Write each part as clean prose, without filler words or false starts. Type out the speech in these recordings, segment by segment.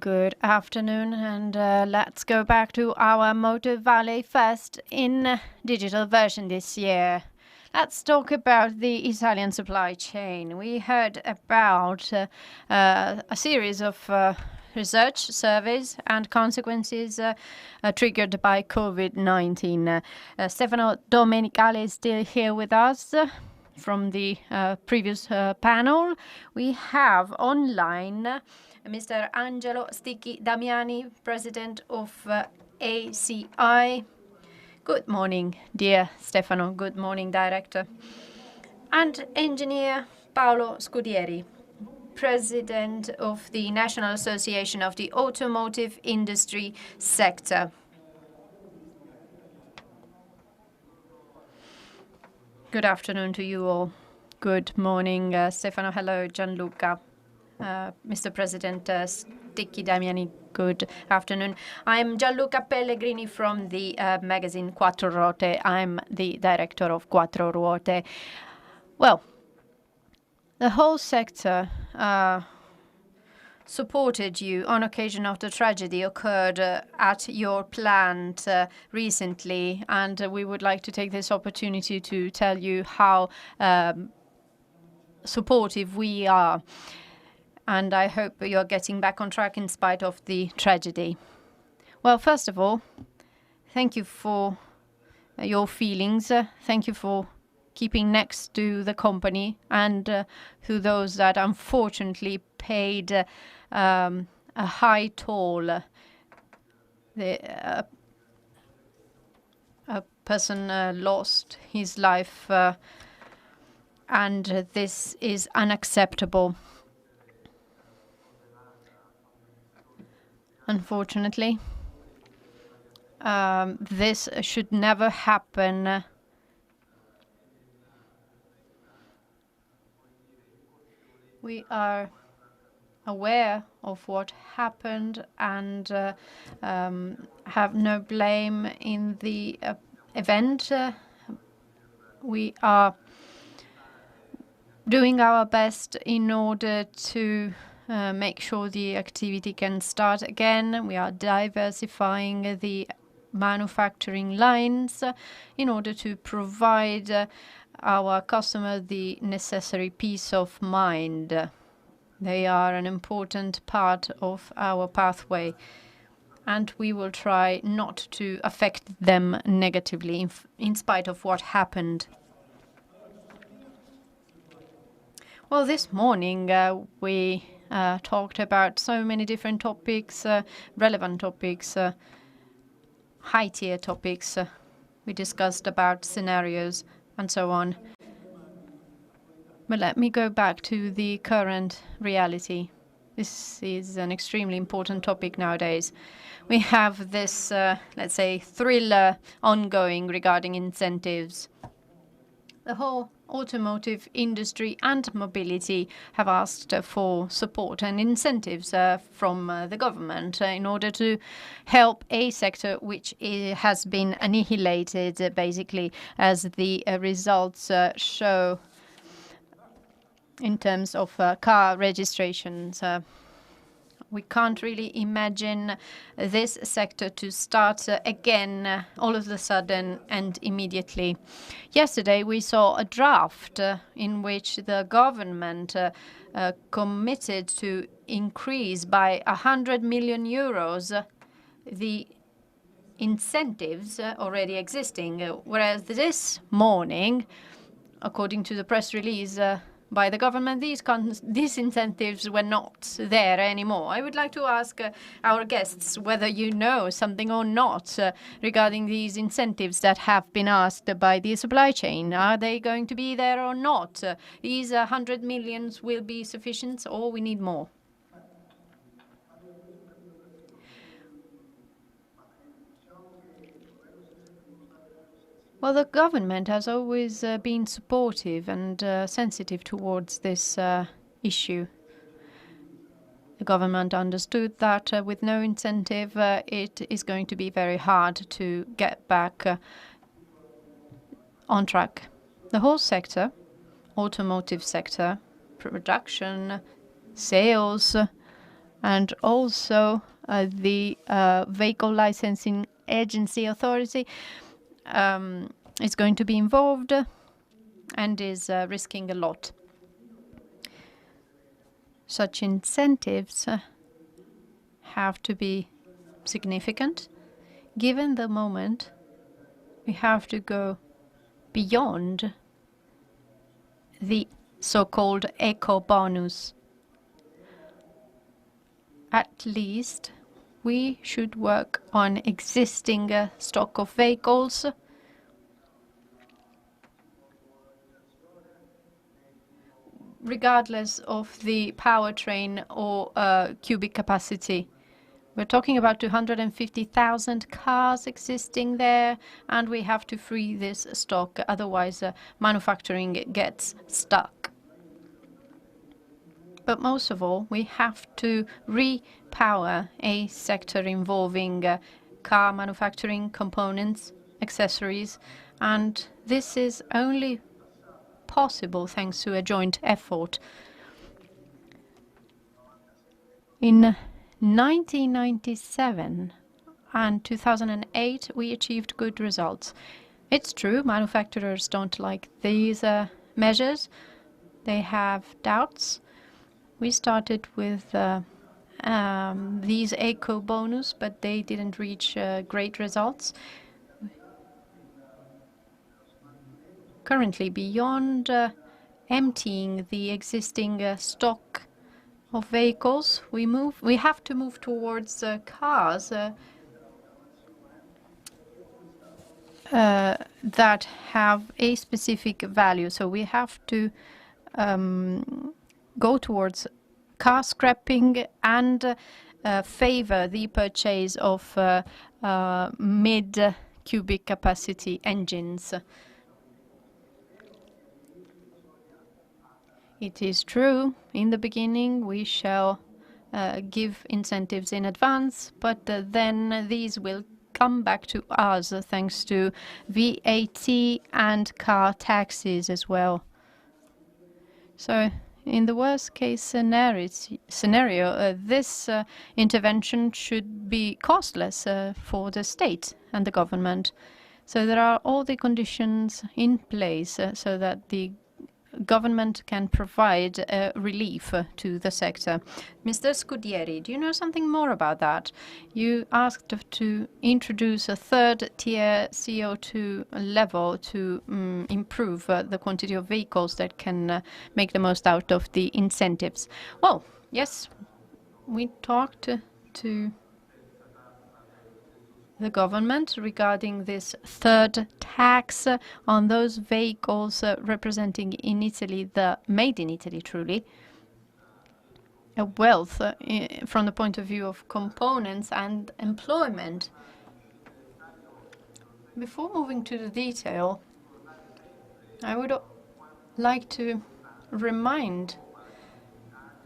Good afternoon, and let's go back to our Motor Valley Fest in digital version this year. Let's talk about the Italian supply chain. We heard about a series of research surveys and consequences triggered by COVID-19. Stefano Domenicali is still here with us. From the previous panel, we have online Mr. Angelo Sticchi Damiani, President of ACI. Good morning, dear Stefano. Good morning, Director. And Engineer Paolo Scudieri, President of the National Association of the Automotive Industry Sector. Good afternoon to you all. Good morning, Stefano. Hello, Gianluca. Mr. President Sticchi Damiani, good afternoon. I'm Gianluca Pellegrini from the magazine Quattro Ruote. I'm the director of Quattro Ruote. Well, the whole sector supported you on occasion of the tragedy occurred at your plant recently, and we would like to take this opportunity to tell you how supportive we are. And I hope you're getting back on track in spite of the tragedy. Well, first of all, thank you for your feelings. Thank you for keeping next to the company and to those that unfortunately paid a high toll. A person lost his life, and this is unacceptable. Unfortunately, this should never happen. We are aware of what happened and have no blame in the event. We are doing our best in order to make sure the activity can start again. We are diversifying the manufacturing lines in order to provide our customer the necessary peace of mind. They are an important part of our pathway, and we will try not to affect them negatively in spite of what happened. Well, this morning we talked about so many different topics, relevant topics, high-tier topics. We discussed about scenarios and so on. But let me go back to the current reality. This is an extremely important topic nowadays. We have this, let's say, thriller ongoing regarding incentives. The whole automotive industry and mobility have asked for support and incentives from the government in order to help a sector which has been annihilated, basically, as the results show in terms of car registrations. We can't really imagine this sector to start again all of a sudden and immediately. Yesterday, we saw a draft in which the government committed to increase by 100 million euros the incentives already existing, whereas this morning, according to the press release by the government, these incentives were not there anymore. I would like to ask our guests whether you know something or not regarding these incentives that have been asked by the supply chain. Are they going to be there or not? These 100 millions will be sufficient, or we need more? Well, the government has always been supportive and sensitive towards this issue. The government understood that with no incentive, it is going to be very hard to get back on track. The whole sector, automotive sector, production, sales, and also the Vehicle Licensing Agency Authority is going to be involved and is risking a lot. Such incentives have to be significant. Given the moment, we have to go beyond the so-called eco bonus. At least we should work on existing stock of vehicles regardless of the powertrain or cubic capacity. We're talking about 250,000 cars existing there, and we have to free this stock, otherwise manufacturing gets stuck. But most of all, we have to repower a sector involving car manufacturing, components, accessories, and this is only possible thanks to a joint effort. In 1997 and 2008, we achieved good results. It's true, manufacturers don't like these measures. They have doubts. We started with these eco bonus, but they didn't reach great results. Currently, beyond emptying the existing stock of vehicles, we have to move towards cars that have a specific value. So we have to go towards car scrapping and favor the purchase of mid-cubic capacity engines. It is true, in the beginning we shall give incentives in advance, but then these will come back to us thanks to VAT and car taxes as well. So in the worst case scenario, this intervention should be costless for the state and the government. So there are all the conditions in place so that the government can provide relief to the sector. Mr. Scudieri, do you know something more about that? You asked to introduce a third-tier CO2 level to improve the quantity of vehicles that can make the most out of the incentives. Well, yes, we talked to the government regarding this third tax on those vehicles representing in Italy the made in Italy truly a wealth from the point of view of components and employment. Before moving to the detail, I would like to remind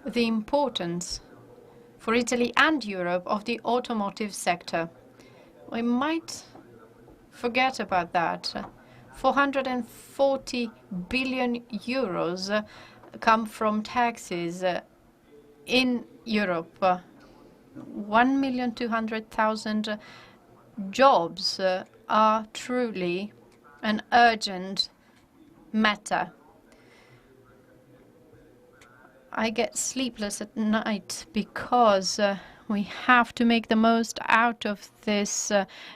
the importance for Italy and Europe of the automotive sector. We might forget about that. 440 billion euros come from taxes in Europe. 1,200,000 jobs are truly an urgent matter. I get sleepless at night because we have to make the most out of this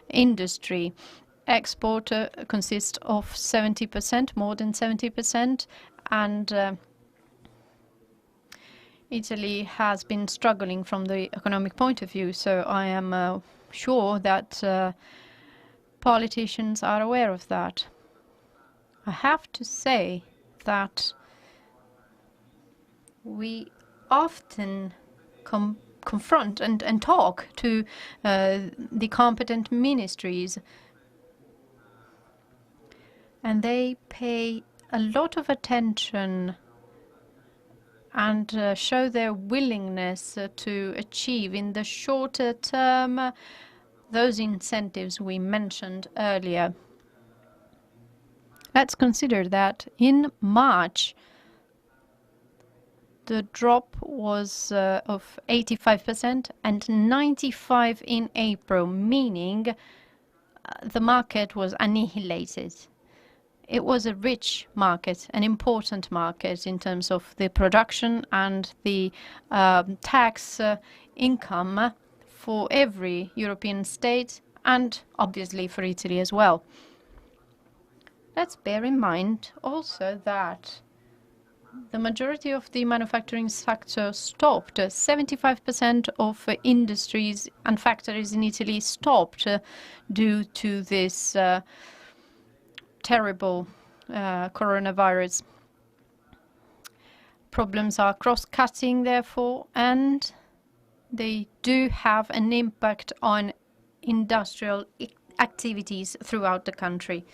industry. Export consists of 70%, more than 70%, and Italy has been struggling from the economic point of view, so I am sure that politicians are aware of that. I have to say that we often confront and talk to the competent ministries, and they pay a lot of attention and show their willingness to achieve in the shorter term those incentives we mentioned earlier. Let's consider that in March the drop was of 85% and 95% in April, meaning the market was annihilated. It was a rich market, an important market in terms of the production and the tax income for every European state and obviously for Italy as well. Let's bear in mind also that the majority of the manufacturing sector stopped. 75% of industries and factories in Italy stopped due to this terrible coronavirus. Problems are cross-cutting, therefore, and they do have an impact on industrial activities throughout the country.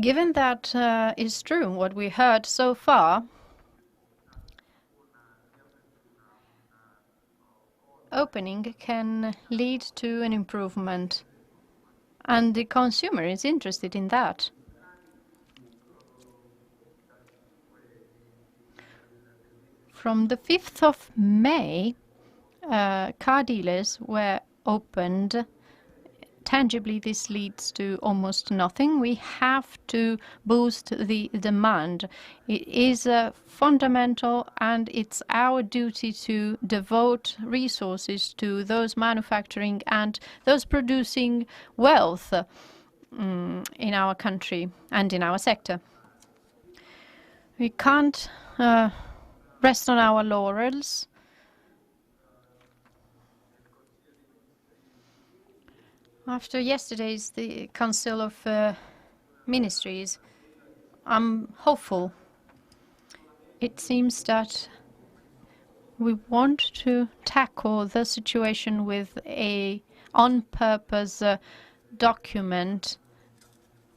Given that is true, what we heard so far, opening can lead to an improvement, and the consumer is interested in that. From the 5th of May, car dealers were opened. Tangibly, this leads to almost nothing. We have to boost the demand. It is fundamental, and it's our duty to devote resources to those manufacturing and those producing wealth in our country and in our sector. We can't rest on our laurels. After yesterday's the Council of Ministries, I'm hopeful. It seems that we want to tackle the situation with a on-purpose document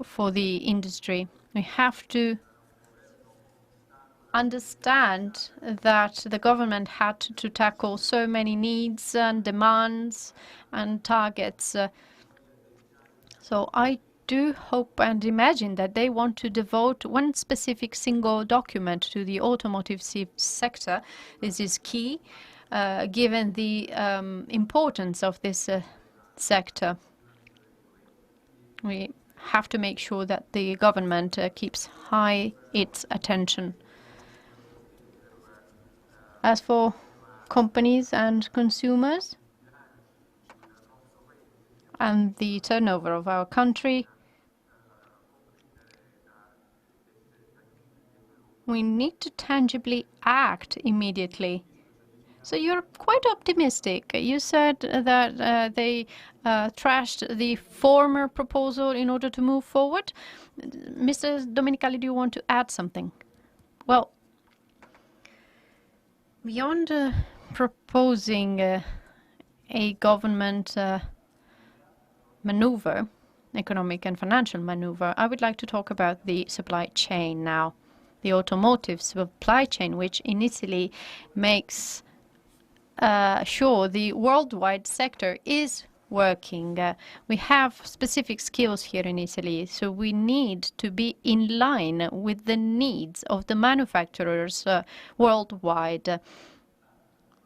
for the industry. We have to understand that the government had to tackle so many needs and demands and targets. So I do hope and imagine that they want to devote one specific single document to the automotive sector. This is key, given the importance of this sector. We have to make sure that the government keeps high its attention. As for companies and consumers, and the turnover of our country, we need to tangibly act immediately. So you're quite optimistic. You said that they trashed the former proposal in order to move forward. Mr. Domenicali, do you want to add something? Well, beyond proposing a government maneuver, economic and financial maneuver, I would like to talk about the supply chain now. The automotive supply chain, which in Italy makes sure the worldwide sector is working. We have specific skills here in Italy, so we need to be in line with the needs of the manufacturers worldwide.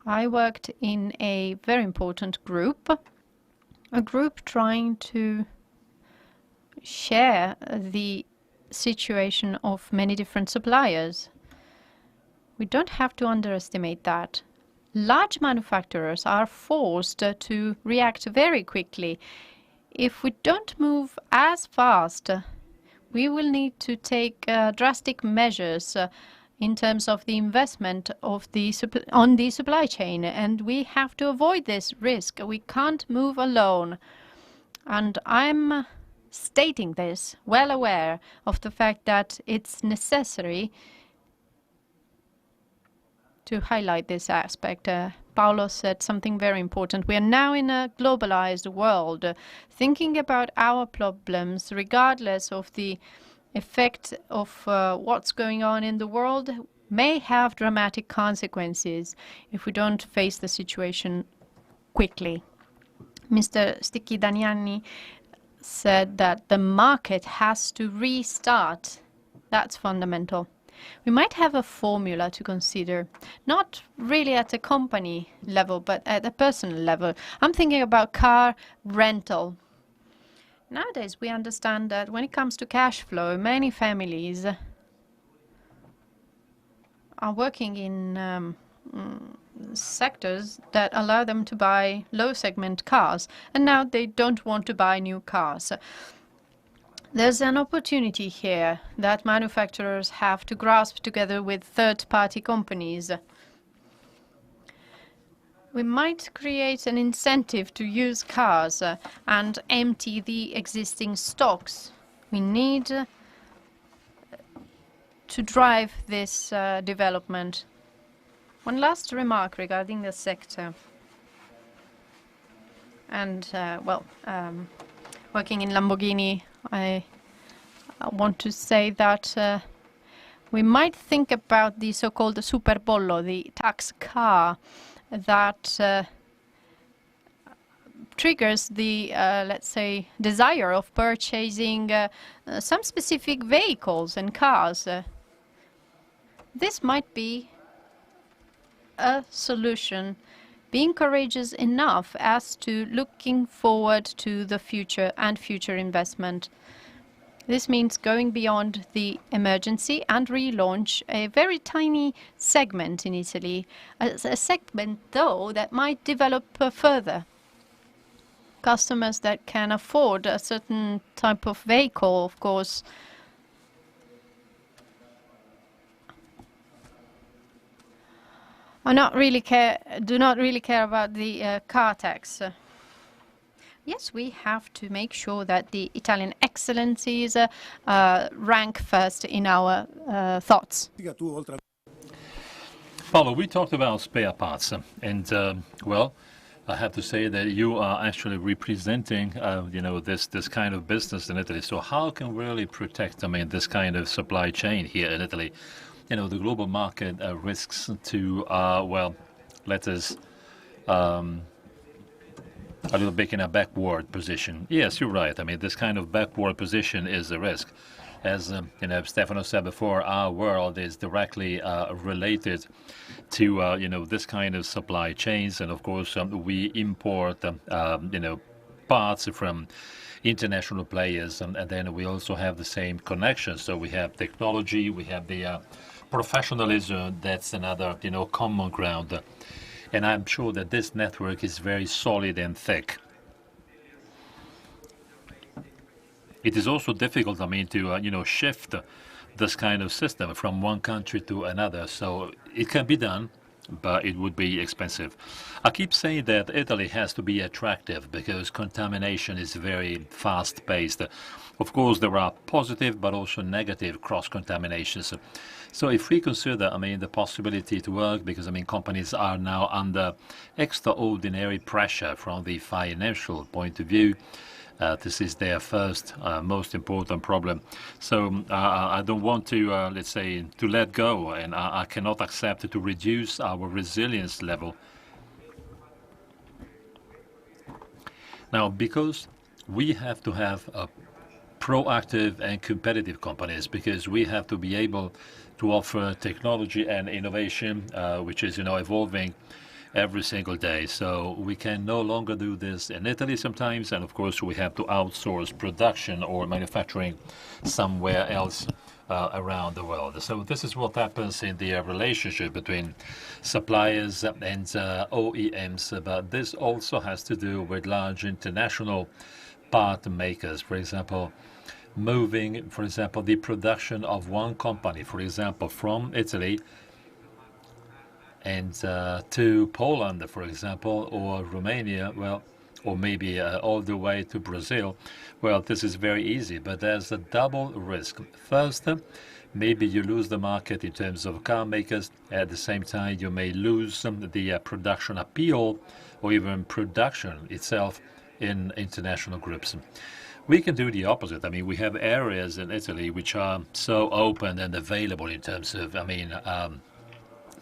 I worked in a very important group, a group trying to share the situation of many different suppliers. We don't have to underestimate that. Large manufacturers are forced to react very quickly. If we don't move as fast, we will need to take drastic measures in terms of the investment of on the supply chain, and we have to avoid this risk. We can't move alone. And I'm stating this, well aware of the fact that it's necessary to highlight this aspect. Paolo said something very important. We are now in a globalized world. Thinking about our problems, regardless of the effect of what's going on in the world, may have dramatic consequences if we don't face the situation quickly. Mr. Sticchi Daniani said that the market has to restart. That's fundamental. We might have a formula to consider, not really at a company level, but at a personal level. I'm thinking about car rental. Nowadays, we understand that when it comes to cash flow, many families are working in sectors that allow them to buy low-segment cars, and now they don't want to buy new cars. There's an opportunity here that manufacturers have to grasp together with third-party companies. We might create an incentive to use cars and empty the existing stocks. We need to drive this development. One last remark regarding the sector. And, working in Lamborghini, I want to say that we might think about the so-called superbollo, the tax car that triggers the, let's say, desire of purchasing some specific vehicles and cars. This might be a solution, being courageous enough as to looking forward to the future and future investment. This means going beyond the emergency and relaunch a very tiny segment in Italy, a segment, though, that might develop further. Customers that can afford a certain type of vehicle, of course, do not really care about the car tax. Yes, we have to make sure that the Italian excellencies rank first in our thoughts. Paolo, we talked about spare parts, and well, I have to say that you are actually representing, this kind of business in Italy. So how can we really protect, this kind of supply chain here in Italy? The global market risks to, let us a little bit in a backward position. Yes, you're right. This kind of backward position is a risk. As Stefano said before, our world is directly related to this kind of supply chains, and of course we import parts from international players, and then we also have the same connection. So we have technology, we have the professionalism. That's another common ground. And I'm sure that this network is very solid and thick. It is also difficult, to shift this kind of system from one country to another. So it can be done, but it would be expensive. I keep saying that Italy has to be attractive because contamination is very fast-paced. Of course, there are positive but also negative cross-contaminations. So if we consider, the possibility to work, because, companies are now under extraordinary pressure from the financial point of view. This is their first, most important problem. So I don't want to, let's say, to let go, and I cannot accept to reduce our resilience level. Now, because we have to have a proactive and competitive companies, because we have to be able to offer technology and innovation, which is, evolving every single day. So we can no longer do this in Italy sometimes, and of course we have to outsource production or manufacturing somewhere else around the world. So this is what happens in the relationship between suppliers and OEMs, but this also has to do with large international part makers. For example, moving, the production of one company, for example, from Italy and to Poland, for example, or Romania, or maybe all the way to Brazil. Well, this is very easy, but there's a double risk. First, maybe you lose the market in terms of car makers. At the same time, you may lose the production appeal or even production itself in international groups. We can do the opposite. We have areas in Italy which are so open and available in terms of,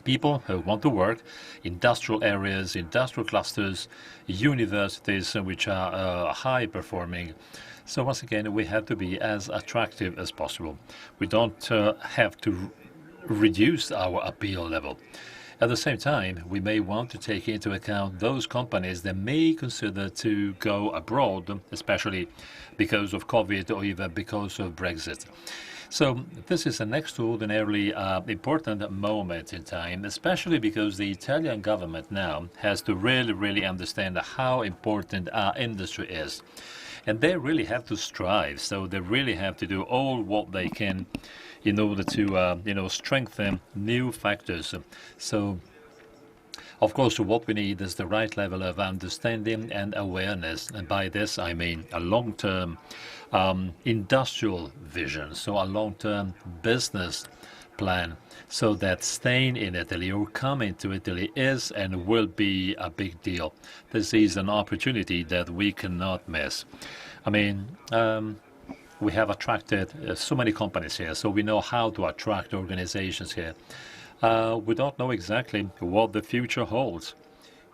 people who want to work, industrial areas, industrial clusters, universities which are high performing. So once again, we have to be as attractive as possible. We don't have to reduce our appeal level. At the same time, we may want to take into account those companies that may consider to go abroad, especially because of COVID or even because of Brexit. So this is an extraordinarily important moment in time, especially because the Italian government now has to really understand how important our industry is. And they really have to strive, so they really have to do all what they can in order to strengthen new factors. So of course, what we need is the right level of understanding and awareness. And by this, I mean a long-term industrial vision, so a long-term business plan, so that staying in Italy or coming to Italy is and will be a big deal. This is an opportunity that we cannot miss. I mean, we have attracted so many companies here, so we know how to attract organizations here. We don't know exactly what the future holds.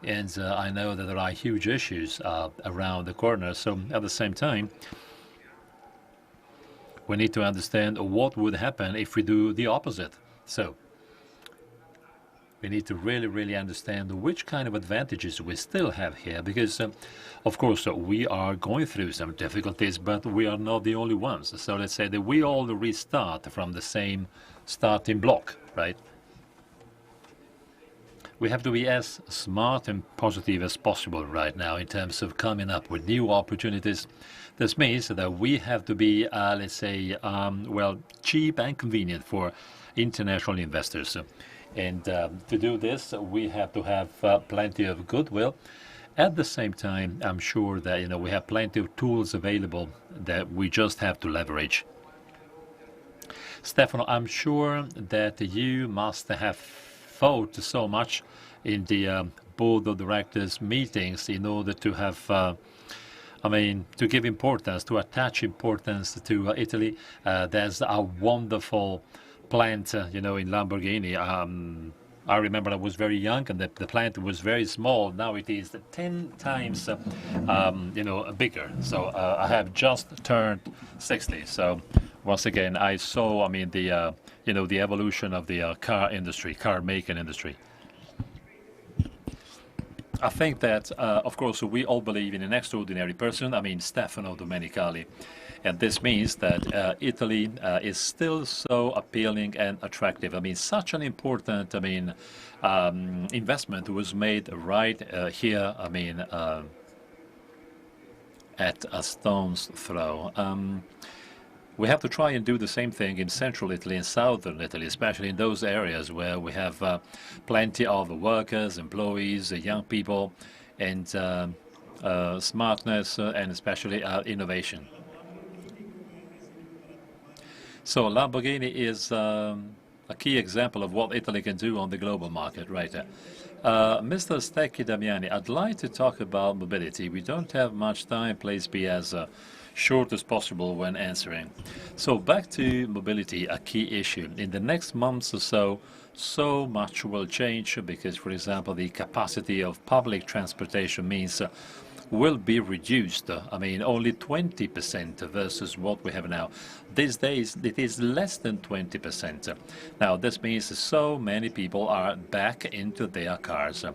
And I know that there are huge issues around the corner. So at the same time, we need to understand what would happen if we do the opposite. So we need to really understand which kind of advantages we still have here, because of course we are going through some difficulties, but we are not the only ones. So let's say that we all restart from the same starting block, right? We have to be as smart and positive as possible right now in terms of coming up with new opportunities. This means that we have to be, let's say, well, cheap and convenient for international investors. And to do this, we have to have plenty of goodwill. At the same time, I'm sure that we have plenty of tools available that we just have to leverage. Stefano, I'm sure that you must have thought so much in the board of directors meetings in order to have, to give importance, to attach importance to Italy. There's a wonderful plant, in Lamborghini. I remember I was very young and the plant was very small. Now it is 10 times, bigger. So I have just turned 60. So once again, I saw, the evolution of the car making industry. I think that, of course, we all believe in an extraordinary person, Stefano Domenicali. And this means that Italy is still so appealing and attractive. Such an important, investment was made right here, at a stone's throw. We have to try and do the same thing in central Italy and southern Italy, especially in those areas where we have plenty of workers, employees, young people, and smartness, and especially innovation. So Lamborghini is a key example of what Italy can do on the global market, right? Mr. Stecchi Damiani, I'd like to talk about mobility. We don't have much time. Please be as short as possible when answering. So back to mobility, a key issue. In the next months or so much will change because, for example, the capacity of public transportation means will be reduced. Only 20% versus what we have now. These days, it is less than 20%. Now, this means so many people are back into their cars.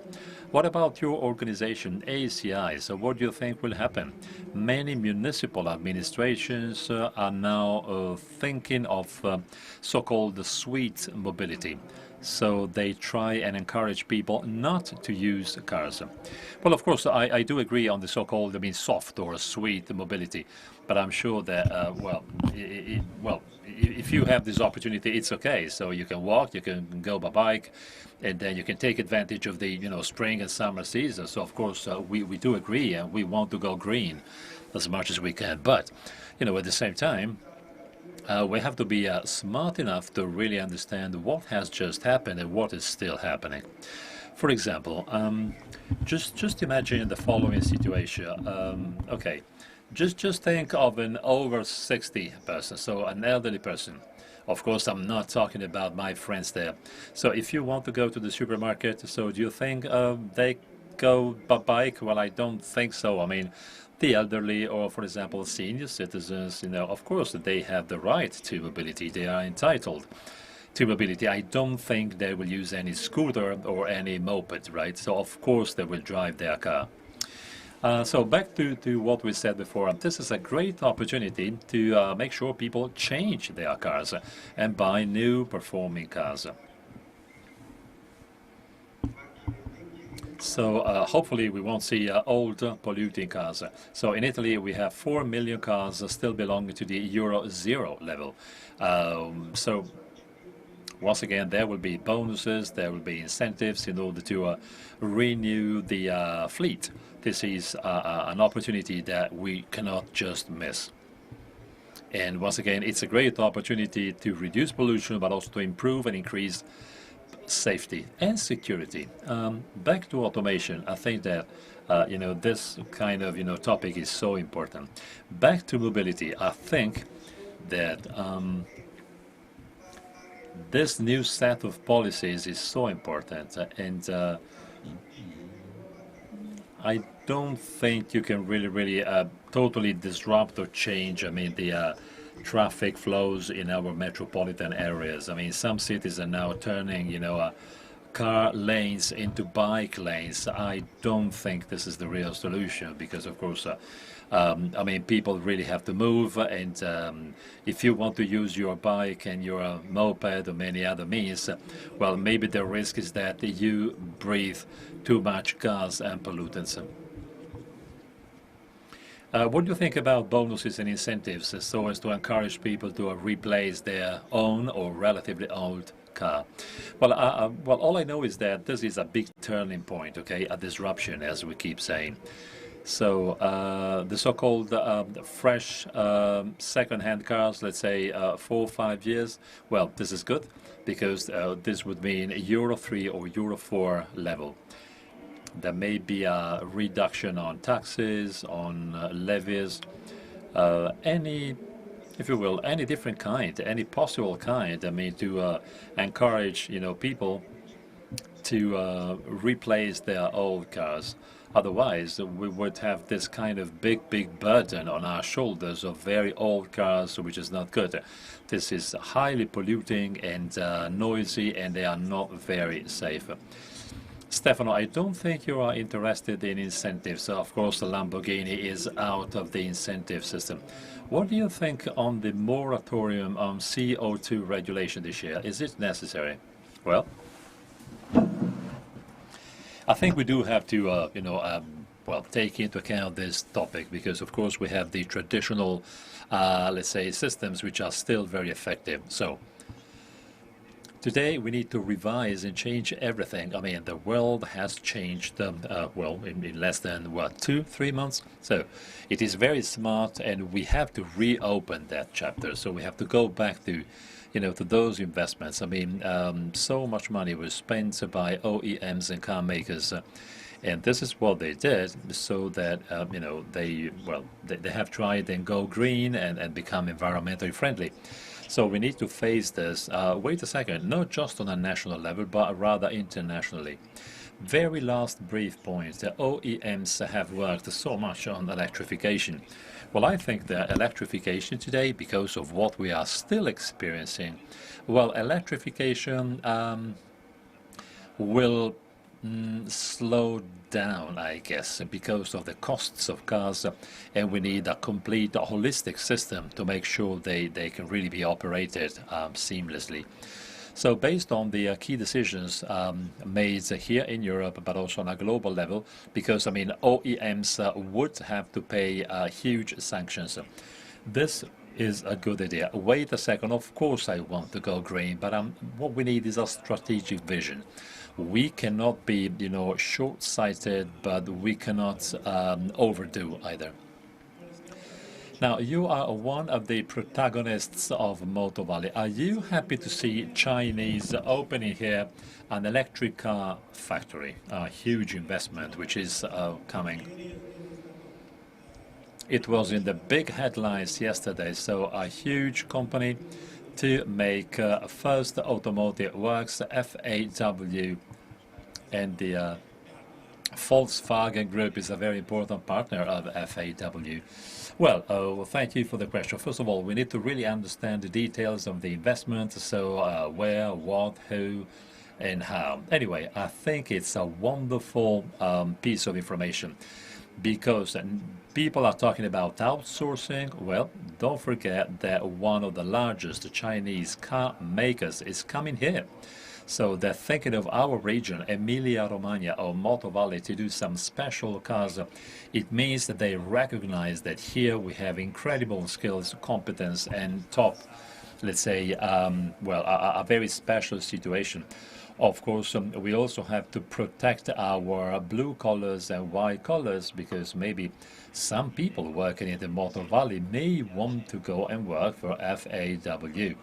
What about your organization, ACI? So what do you think will happen? Many municipal administrations are now thinking of so-called sweet mobility. So they try and encourage people not to use cars. Well, of course, I do agree on the so-called, soft or sweet mobility. But I'm sure that, if you have this opportunity, it's okay. So you can walk, you can go by bike, and then you can take advantage of the, spring and summer season. So, of course, we do agree, and we want to go green as much as we can. But, at the same time, we have to be smart enough to really understand what has just happened and what is still happening. For example, just imagine the following situation. Okay, just think of an over 60 person, so an elderly person. Of course, I'm not talking about my friends there. So if you want to go to the supermarket, so do you think they go by bike? Well, I don't think so. The elderly or, for example, senior citizens, of course, they have the right to mobility. They are entitled. to mobility. I don't think they will use any scooter or any moped, right? So of course they will drive their car. So back to what we said before, this is a great opportunity to make sure people change their cars and buy new performing cars. So hopefully we won't see old polluting cars. So in Italy we have 4 million cars still belonging to the Euro 0 level. So once again, there will be bonuses, there will be incentives in order to renew the fleet. This is an opportunity that we cannot just miss. And once again, it's a great opportunity to reduce pollution, but also to improve and increase safety and security. Back to automation, I think that this kind of topic is so important. Back to mobility, I think that this new set of policies is so important, and I don't think you can really totally disrupt or change, the traffic flows in our metropolitan areas. Some cities are now turning, car lanes into bike lanes. I don't think this is the real solution because, of course, people really have to move, and if you want to use your bike and your moped or many other means, well, maybe the risk is that you breathe too much gas and pollutants. What do you think about bonuses and incentives so as to encourage people to replace their own or relatively old car? Well, all I know is that this is a big turning point, okay, a disruption, as we keep saying. So the so-called fresh second-hand cars, let's say 4 or 5 years, well, this is good because this would mean Euro 3 or Euro 4 level. There may be a reduction on taxes, on levies, any, if you will, any different kind, any possible kind. To encourage, people to replace their old cars. Otherwise, we would have this kind of big burden on our shoulders of very old cars, which is not good. This is highly polluting and noisy, and they are not very safe. Stefano, I don't think you are interested in incentives. Of course, the Lamborghini is out of the incentive system. What do you think on the moratorium on CO2 regulation this year? Is it necessary? Well, I think we do have to, take into account this topic because, of course, we have the traditional, let's say, systems which are still very effective. So today we need to revise and change everything. The world has changed, in less than, 2-3 months. So it is very smart, and we have to reopen that chapter. So we have to go back to to those investments. So much money was spent by OEMs and car makers, and this is what they did so that, they have tried and go green and become environmentally friendly. So we need to face this, wait a second, not just on a national level, but rather internationally. Very last brief point, the OEMs have worked so much on electrification. Well, I think that electrification today, because of what we are still experiencing, electrification will slow down, I guess, because of the costs of cars, and we need a complete holistic system to make sure they can really be operated seamlessly. So based on the key decisions made here in Europe, but also on a global level, because OEMs would have to pay huge sanctions. This is a good idea. Wait a second, of course I want to go green, but what we need is a strategic vision. We cannot be, short-sighted, but we cannot overdo either. Now, you are one of the protagonists of Moto Valley. Are you happy to see Chinese opening here an electric car factory, a huge investment which is coming? It was in the big headlines yesterday, so a huge company to make first automotive works, FAW, and the Volkswagen Group is a very important partner of FAW. Well, thank you for the question. First of all, we need to really understand the details of the investment, so where, what, who, and how. Anyway, I think it's a wonderful piece of information because people are talking about outsourcing. Well, don't forget that one of the largest Chinese car makers is coming here. So they're thinking of our region, Emilia-Romagna or Moto Valley, to do some special cars. It means that they recognize that here we have incredible skills, competence, and top, let's say, a very special situation. Of course, we also have to protect our blue collars and white collars because maybe some people working in the Moto Valley may want to go and work for FAW.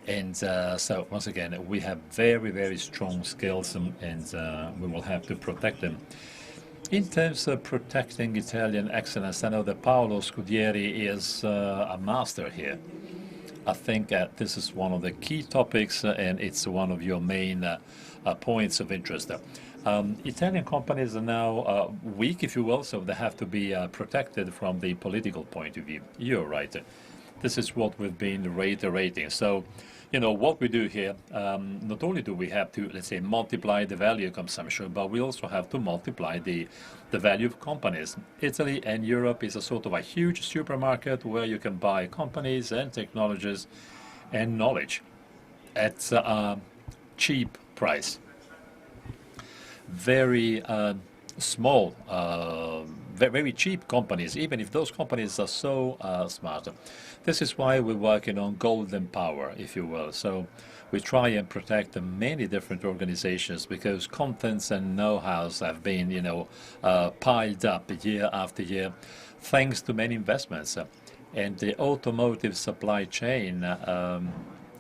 And so, once again, we have very, very strong skills and we will have to protect them. In terms of protecting Italian excellence, I know that Paolo Scudieri is a master here. I think this is one of the key topics and it's one of your main points of interest. Italian companies are now weak, if you will, so they have to be protected from the political point of view. You're right. This is what we've been reiterating. So, you know, what we do here, not only do we have to, let's say, multiply the value of consumption, but we also have to multiply the value of companies. Italy and Europe is a sort of a huge supermarket where you can buy companies and technologies and knowledge at a cheap price. Very small, very cheap companies, even if those companies are so smart. This is why we're working on golden power, if you will. So we try and protect the many different organizations because contents and know-hows have been, you know, piled up year after year, thanks to many investments. And the automotive supply chain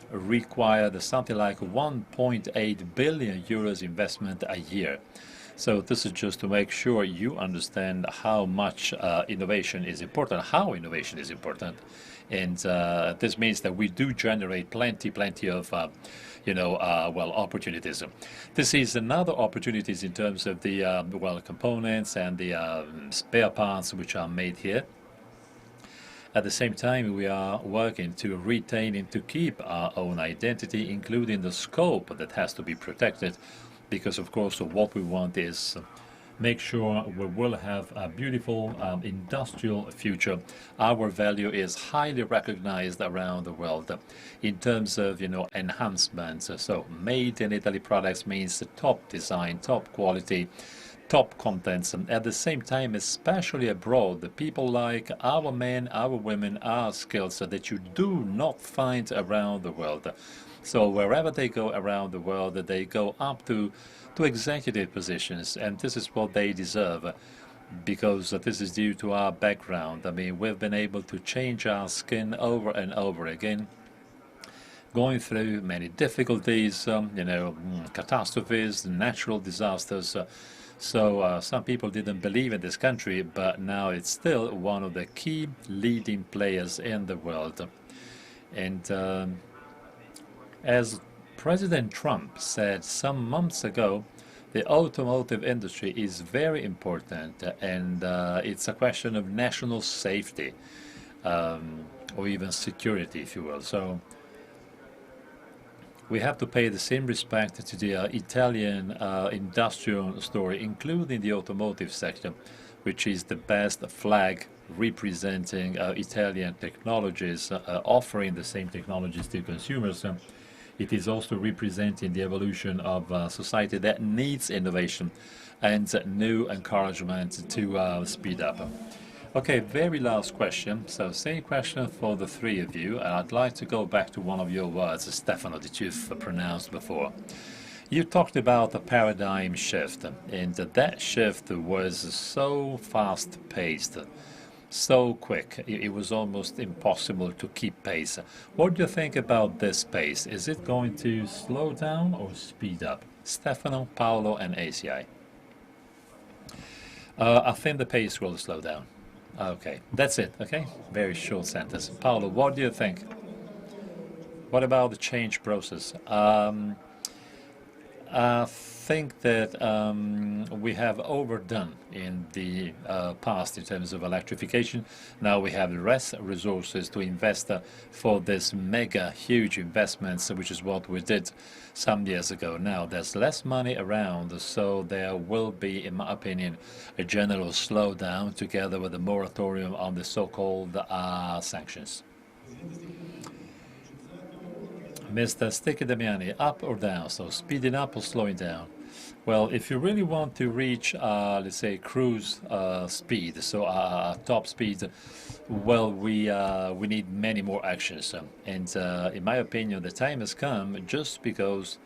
required something like 1.8 billion euros investment a year. So this is just to make sure you understand how much innovation is important, how innovation is important. And this means that we do generate plenty of, opportunities. This is another opportunities in terms of the, components and the spare parts which are made here. At the same time, we are working to retain and to keep our own identity, including the scope that has to be protected, because, of course, what we want is make sure we will have a beautiful industrial future. Our value is highly recognized around the world in terms of, enhancements. So made in Italy products means top design, top quality, top contents, and at the same time, especially abroad, the people like our men, our women, our skills that you do not find around the world. So wherever they go around the world, they go up to executive positions, and this is what they deserve, because this is due to our background. I mean, we've been able to change our skin over and over again, going through many difficulties, catastrophes, natural disasters. So some people didn't believe in this country, but now it's still one of the key leading players in the world. And as President Trump said some months ago, the automotive industry is very important, and it's a question of national safety, or even security, if you will. So we have to pay the same respect to the Italian industrial story, including the automotive sector, which is the best flag representing Italian technologies, offering the same technologies to consumers. It is also representing the evolution of a society that needs innovation and new encouragement to speed up. Okay, very last question. So same question for the three of you. And I'd like to go back to one of your words, Stefano, that you've pronounced before. You talked about a paradigm shift, and that shift was so fast-paced, so quick, it was almost impossible to keep pace. What do you think about this pace? Is it going to slow down or speed up? Stefano, Paolo, and ACI. I think the pace will slow down. Okay, that's it, okay? Very short sentence. Paolo, what do you think? What about the change process? I think that we have overdone in the past in terms of electrification. Now we have less resources to invest for this mega huge investments, which is what we did some years ago. Now there's less money around, so there will be, in my opinion, a general slowdown together with a moratorium on the so-called sanctions. Mr. Sticky Damiani, up or down? So speeding up or slowing down? Well, if you really want to reach, let's say, cruise speed, so top speed, well, we need many more actions. And in my opinion, the time has come just because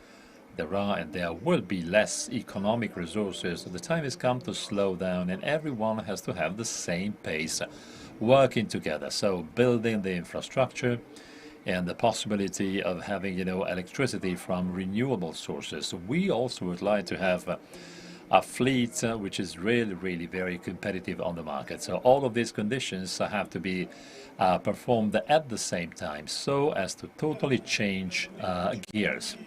there are and there will be less economic resources. So the time has come to slow down, and everyone has to have the same pace, working together. So building the infrastructure, and the possibility of having, electricity from renewable sources. We also would like to have a fleet which is really, really very competitive on the market. So all of these conditions have to be performed at the same time so as to totally change gears.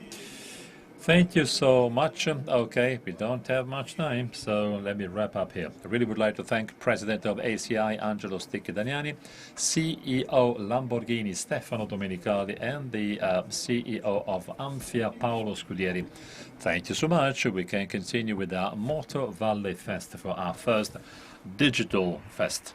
Thank you so much. Okay, we don't have much time, so let me wrap up here. I really would like to thank President of ACI, Angelo Sticchi Damiani, CEO Lamborghini, Stefano Domenicali, and the CEO of Amphia, Paolo Scudieri. Thank you so much. We can continue with our Motor Valley Fest for our first digital fest.